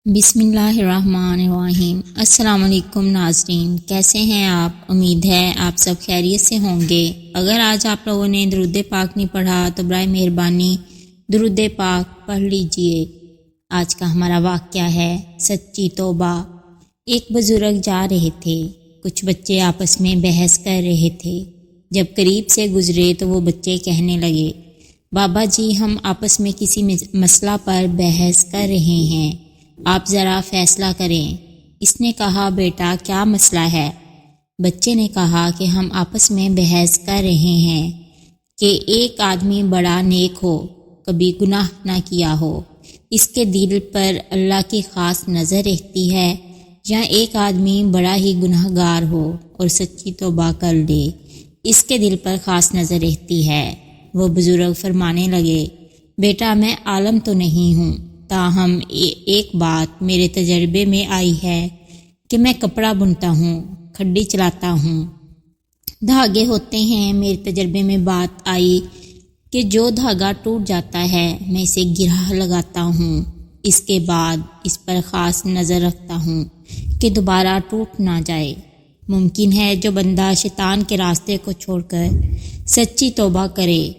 بسم اللہ الرحمن الرحیم۔ السلام علیکم ناظرین، کیسے ہیں آپ؟ امید ہے آپ سب خیریت سے ہوں گے۔ اگر آج آپ لوگوں نے درود پاک نہیں پڑھا تو برائے مہربانی درود پاک پڑھ لیجئے۔ آج کا ہمارا واقعہ ہے سچی توبہ۔ ایک بزرگ جا رہے تھے، کچھ بچے آپس میں بحث کر رہے تھے۔ جب قریب سے گزرے تو وہ بچے کہنے لگے، بابا جی ہم آپس میں کسی مسئلہ پر بحث کر رہے ہیں، آپ ذرا فیصلہ کریں۔ اس نے کہا، بیٹا کیا مسئلہ ہے؟ بچے نے کہا کہ ہم آپس میں بحث کر رہے ہیں کہ ایک آدمی بڑا نیک ہو، کبھی گناہ نہ کیا ہو، اس کے دل پر اللہ کی خاص نظر رہتی ہے، یا ایک آدمی بڑا ہی گناہ گار ہو اور سچی توبہ کر لے، اس کے دل پر خاص نظر رہتی ہے۔ وہ بزرگ فرمانے لگے، بیٹا میں عالم تو نہیں ہوں، تاہم ایک بات میرے تجربے میں آئی ہے کہ میں کپڑا بنتا ہوں، کھڈی چلاتا ہوں، دھاگے ہوتے ہیں۔ میرے تجربے میں بات آئی کہ جو دھاگا ٹوٹ جاتا ہے میں اسے گرہ لگاتا ہوں، اس کے بعد اس پر خاص نظر رکھتا ہوں کہ دوبارہ ٹوٹ نہ جائے۔ ممکن ہے جو بندہ شیطان کے راستے کو چھوڑ کر سچی توبہ کرے،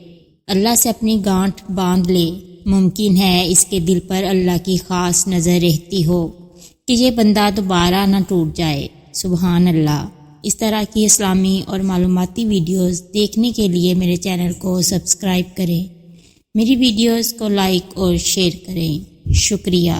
اللہ سے اپنی گانٹھ باندھ لے، ممکن ہے اس کے دل پر اللہ کی خاص نظر رہتی ہو کہ یہ بندہ دوبارہ نہ ٹوٹ جائے۔ سبحان اللہ۔ اس طرح کی اسلامی اور معلوماتی ویڈیوز دیکھنے کے لیے میرے چینل کو سبسکرائب کریں، میری ویڈیوز کو لائک اور شیئر کریں۔ شکریہ۔